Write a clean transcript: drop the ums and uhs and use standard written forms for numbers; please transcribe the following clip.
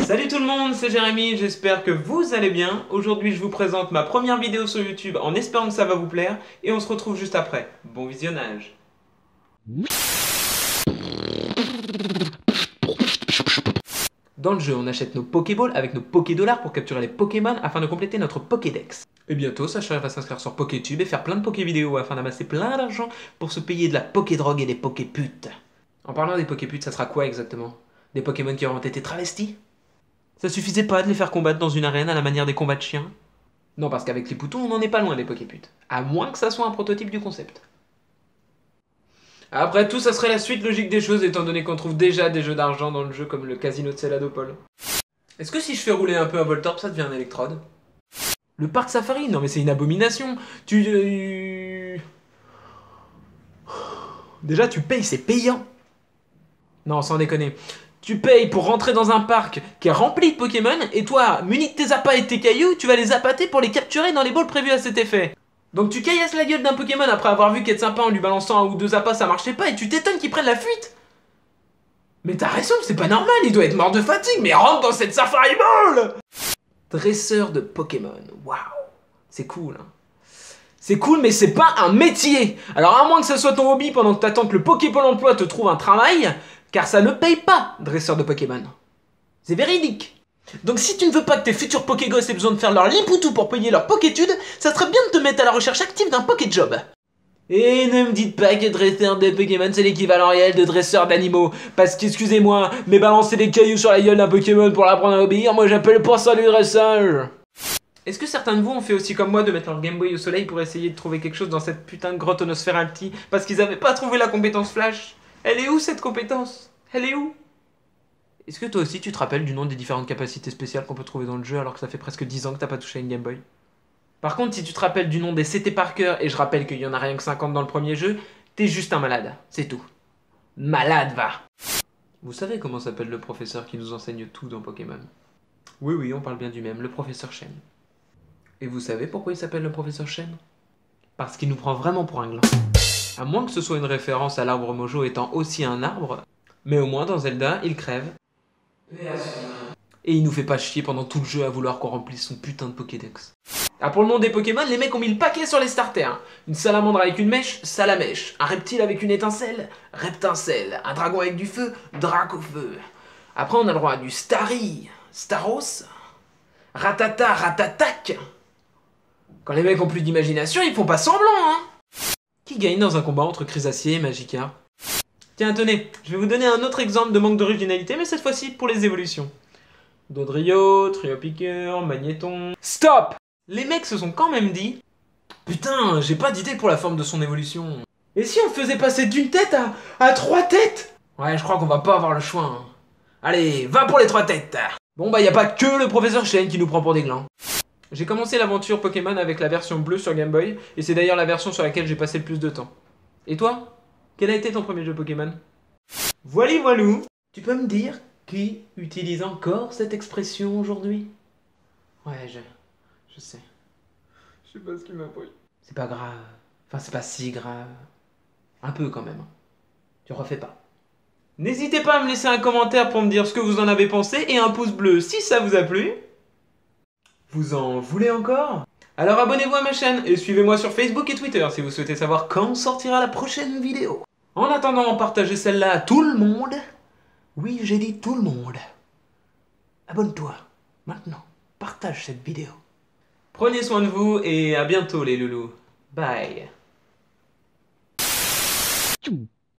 Salut tout le monde, c'est Jérémy, j'espère que vous allez bien. Aujourd'hui je vous présente ma première vidéo sur YouTube en espérant que ça va vous plaire et on se retrouve juste après. Bon visionnage. Dans le jeu, on achète nos Pokéballs avec nos Pokédollars pour capturer les Pokémon afin de compléter notre Pokédex. Et bientôt, Sacha va s'inscrire sur Pokétube et faire plein de Pokévidéos afin d'amasser plein d'argent pour se payer de la Pokédrogue et des Poképutes. En parlant des Poképutes, ça sera quoi exactement? Des Pokémon qui auront été travestis? Ça suffisait pas de les faire combattre dans une arène à la manière des combats de chiens? Non, parce qu'avec les Poutons, on n'en est pas loin des Poképutes. À moins que ça soit un prototype du concept. Après tout, ça serait la suite logique des choses, étant donné qu'on trouve déjà des jeux d'argent dans le jeu comme le Casino de Céladopol. Est-ce que si je fais rouler un peu à Voltorb, ça devient un électrode? Le parc safari? Non mais c'est une abomination. Déjà, tu payes, c'est payant. Non, sans déconner. Tu payes pour rentrer dans un parc qui est rempli de Pokémon, et toi, muni de tes appâts et de tes cailloux, tu vas les appâter pour les capturer dans les balls prévus à cet effet. Donc tu caillasses la gueule d'un Pokémon après avoir vu qu'être sympa en lui balançant un ou deux appâts ça marchait pas, et tu t'étonnes qu'il prenne la fuite. Mais t'as raison, c'est pas normal, il doit être mort de fatigue, mais rentre dans cette Safari Ball! Dresseur de Pokémon, waouh, c'est cool hein. C'est cool, mais c'est pas un métier. Alors à moins que ce soit ton hobby pendant que t'attends que le Poképôle emploi te trouve un travail, car ça ne paye pas, dresseur de Pokémon. C'est véridique. Donc si tu ne veux pas que tes futurs Pokégosses aient besoin de faire leur lipoutou pour payer leur Pokétude, ça serait bien de te mettre à la recherche active d'un Pokéjob. Et ne me dites pas que dresseur de Pokémon c'est l'équivalent réel de dresseur d'animaux, parce qu'excusez-moi, mais balancer des cailloux sur la gueule d'un Pokémon pour l'apprendre à obéir, moi j'appelle pas ça du dressage. Est-ce que certains de vous ont fait aussi comme moi de mettre leur Game Boy au soleil pour essayer de trouver quelque chose dans cette putain de grotte Onosferalti parce qu'ils avaient pas trouvé la compétence Flash? Elle est où cette compétence? Elle est où? Est-ce que toi aussi tu te rappelles du nom des différentes capacités spéciales qu'on peut trouver dans le jeu alors que ça fait presque 10 ans que t'as pas touché à une Game Boy? Par contre, si tu te rappelles du nom des CT par cœur, et je rappelle qu'il y en a rien que 50 dans le premier jeu, t'es juste un malade, c'est tout. Malade va! Vous savez comment s'appelle le professeur qui nous enseigne tout dans Pokémon? Oui, on parle bien du même, le professeur Chen. Et vous savez pourquoi il s'appelle le professeur Chen? Parce qu'il nous prend vraiment pour un gland. À moins que ce soit une référence à l'arbre Mojo étant aussi un arbre, mais au moins dans Zelda, il crève. Et il nous fait pas chier pendant tout le jeu à vouloir qu'on remplisse son putain de Pokédex. Ah, pour le nom des Pokémon, les mecs ont mis le paquet sur les starters. Une salamandre avec une mèche, salamèche. Un reptile avec une étincelle, reptincelle. Un dragon avec du feu, dracofeu. Après on a le droit à du Starry, Staros, Ratata, Ratatac. Quand les mecs ont plus d'imagination, ils font pas semblant, hein. Qui gagne dans un combat entre Chrysacier et Magikarp? Tiens, tenez, je vais vous donner un autre exemple de manque d'originalité, mais cette fois-ci pour les évolutions. Dodrio, Triopiqueur, Magnéton... Stop! Les mecs se sont quand même dit... Putain, j'ai pas d'idée pour la forme de son évolution. Et si on faisait passer d'une tête à 3 têtes? Ouais, je crois qu'on va pas avoir le choix. Hein. Allez, va pour les 3 têtes! Bon bah y a pas que le professeur Chen qui nous prend pour des glands. J'ai commencé l'aventure Pokémon avec la version bleue sur Game Boy, et c'est d'ailleurs la version sur laquelle j'ai passé le plus de temps. Et toi? Quel a été ton premier jeu Pokémon? Voili voilou! Tu peux me dire qui utilise encore cette expression aujourd'hui? Ouais, je sais. Je sais pas ce qui m'a pris. C'est pas grave. Enfin, c'est pas si grave. Un peu quand même. Tu refais pas. N'hésitez pas à me laisser un commentaire pour me dire ce que vous en avez pensé et un pouce bleu si ça vous a plu. Vous en voulez encore? Alors abonnez-vous à ma chaîne et suivez-moi sur Facebook et Twitter si vous souhaitez savoir quand sortira la prochaine vidéo. En attendant, partagez celle-là à tout le monde. Oui, j'ai dit tout le monde. Abonne-toi, maintenant. Partage cette vidéo. Prenez soin de vous et à bientôt les loulous. Bye.